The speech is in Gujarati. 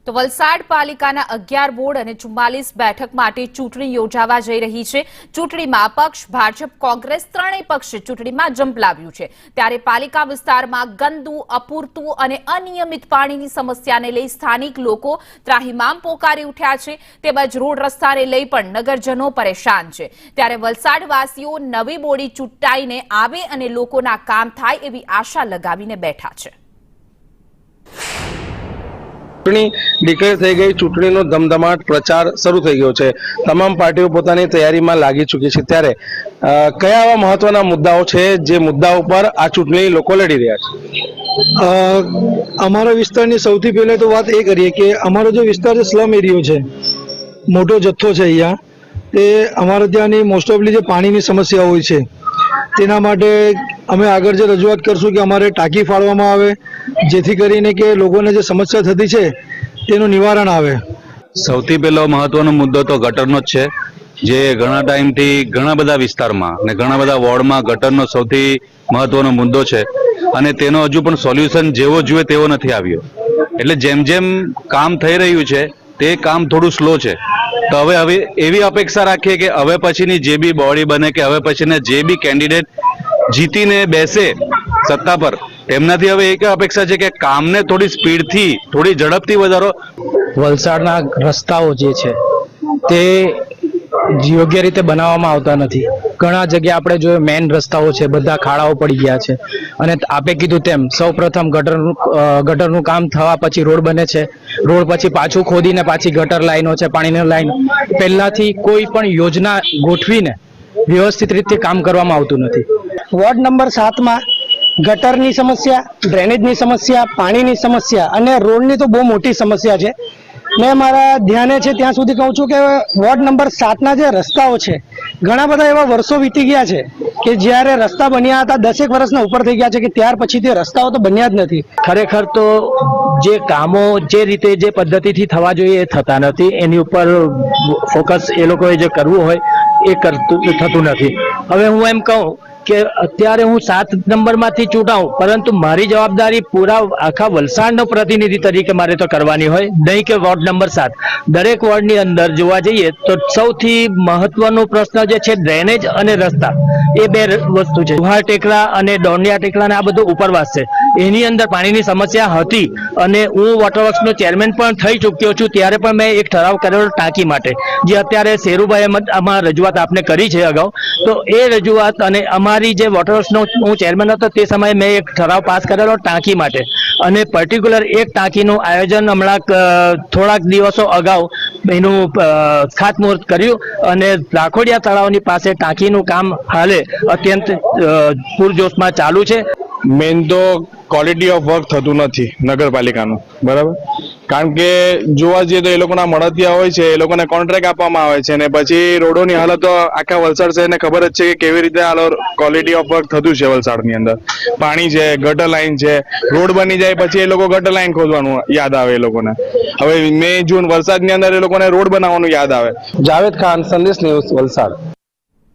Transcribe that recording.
તો વલસાડ પાલિકાના 11 વોર્ડ અને 44 બેઠક માટે ચૂંટણી યોજાવા જઈ રહી છે। ચૂંટણીમાં પક્ષ ભાજપ કોંગ્રેસ ત્રણેય પક્ષે ચૂંટણીમાં ઝંપલાવ્યું છે। ત્યારે પાલિકા વિસ્તારમાં ગંદુ, અપૂરતું અને અનિયમિત પાણીની સમસ્યાને લઈ સ્થાનિક લોકો ત્રાહિમામ પોકારી ઉઠ્યા છે। તેમજ રોડ રસ્તાને લઈ પણ નગરજનો પરેશાન છે। ત્યારે વલસાડવાસીઓ નવી બોડી ચૂંટાઈને આવે અને લોકોના કામ થાય એવી આશા લગાવીને બેઠા છે। ચૂંટણી ડિક્લેર થઈ ગઈ, ચૂંટણીનો ધમધમાટ પ્રચાર શરૂ થઈ ગયો છે। તમામ પાર્ટીઓ પોતાની તૈયારીમાં લાગી ચૂકી છે। ત્યારે કયા એવા મહત્વના મુદ્દાઓ છે જે મુદ્દાઓ પર આ ચૂંટણી લોકો લડી રહ્યા છે? અમારા વિસ્તારની સૌથી પહેલા તો વાત એ કરીએ કે અમારો જે વિસ્તાર છે સ્લમ એરિયો છે, મોટો જથ્થો છે અહીંયા, તે અમારે ત્યાંની મોસ્ટ ઓફલી જે પાણીની સમસ્યા હોય છે તેના માટે અમે આગળ જે રજૂઆત કરશું કે અમારે ટાંકી ફાળવામાં આવે, જેથી કરીને કે લોકોને જે સમસ્યા થતી છે તેનું નિવારણ આવે। સૌથી પહેલો મહત્વનો મુદ્દો તો ગટરનો જ છે, જે ઘણા ટાઈમથી ઘણા બધા વિસ્તારમાં અને ઘણા બધા વોર્ડમાં ગટરનો સૌથી મહત્વનો મુદ્દો છે અને તેનો હજુ પણ સોલ્યુશન જેવો જોઈએ તેવો નથી આવ્યો। એટલે જેમ જેમ કામ થઈ રહ્યું છે તે કામ થોડું સ્લો છે। તો હવે એવી અપેક્ષા રાખીએ કે હવે પછીની જે બી બોડી બને કે હવે પછીના જે બી કેન્ડિડેટ જીતીને બેસે સત્તા પર, તેમનાથી હવે એક અપેક્ષા છે કે કામને થોડી સ્પીડથી, થોડી ઝડપથી વધારો। વલસાડના રસ્તાઓ જે છે તે યોગ્ય રીતે બનાવવામાં આવતા નથી। ઘણા જગ્યા આપણે જોયું મેઇન રસ્તાઓ છે બધા ખાડાઓ પડી ગયા છે અને આપે કીધું તેમ સૌપ્રથમ ગટરનું કામ થવા પછી રોડ બને છે, રોડ પછી પાછું ખોદીને પાછી ગટર લાઈનો છે, પાણીની લાઈન, પહેલાથી કોઈ પણ યોજના ગોઠવીને વ્યવસ્થિત રીતે કામ કરવામાં આવતું નથી। વોર્ડ નંબર 7માં ગટરની સમસ્યા, ડ્રેનેજની સમસ્યા, પાણીની સમસ્યા અને રોડની તો બહુ મોટી સમસ્યા છે। મેં મારા ધ્યાને છે ત્યાં સુધી કહું છું કે વોર્ડ નંબર 7ના જે રસ્તાઓ છે, ઘણા બધા એવા વર્ષો વીતી ગયા છે કે જ્યારે રસ્તા બન્યા હતા 10 વર્ષના ઉપર થઈ ગયા છે કે ત્યાર પછી તે રસ્તાઓ તો બન્યા જ નથી। ખરેખર તો જે કામો જે રીતે જે પદ્ધતિથી થવા જોઈએ એ થતા નથી, એની ઉપર ફોકસ એ લોકોએ જે કરવું હોય એ થતું નથી। હવે હું એમ કહું કે અત્યારે હું 7 નંબરમાંથી ચૂંટાઉં, પરંતુ મારી જવાબદારી પૂરા આખા વલસાડનો પ્રતિનિધિ તરીકે મારે તો કરવાની હોય, નહીં કે વોર્ડ નંબર 7। દરેક વોર્ડની અંદર જોવા જઈએ તો સૌથી મહત્વનો પ્રશ્ન જે છે ડ્રેનેજ અને રસ્તા, એ બે વસ્તુ છે। લુહાર ટેકરા અને ડોંડિયા ટેકરા ને આ બધું ઉપરવાસ છે, એની અંદર પાણીની સમસ્યા હતી અને હું વોટરવર્ક્સનો ચેરમેન પણ થઈ ચૂક્યો છું। ત્યારે પણ મેં એક ઠરાવ કરેલો ટાંકી માટે, જે અત્યારે શેરુભાઈએ આમાં રજૂઆત આપને કરી છે અગાઉ। તો એ રજૂઆત અને અમારી જે વોટરવર્ક્સનો હું ચેરમેન હતો તે સમયે મેં એક ઠરાવ પાસ કરેલો ટાંકી માટે, અને પર્ટિક્યુલર એક ટાંકીનું આયોજન હમણાં થોડાક દિવસો અગાઉ એનું ખાતમુહૂર્ત કર્યું અને રાખોડિયા તળાવની પાસે ટાંકીનું કામ હાલે અત્યંત પૂરજોશમાં ચાલુ છે। મેઇન તો ક્વોલિટી ઓફ વર્ક થતું નથી નગરપાલિકાનું, બરાબર? કારણ કે જોવા જઈએ તો એ લોકોના મળતિયા હોય છે, એ લોકોને કોન્ટ્રાક્ટ આપવામાં આવે છે અને પછી રોડોની હાલત તો આખા વલસાડ શહેરને ખબર જ છે કે કેવી રીતે હાલ ક્વોલિટી ઓફ વર્ક થતું છે વલસાડની અંદર। પાણી છે, ગટર લાઈન છે, રોડ બની જાય પછી એ લોકો ગટર લાઈન ખોદવાનું યાદ આવે એ લોકોને। હવે મે, જૂન વલસાડની અંદર એ લોકોને રોડ બનાવવાનું યાદ આવે। જાવેદ ખાન, સંદેશ ન્યૂઝ, વલસાડ।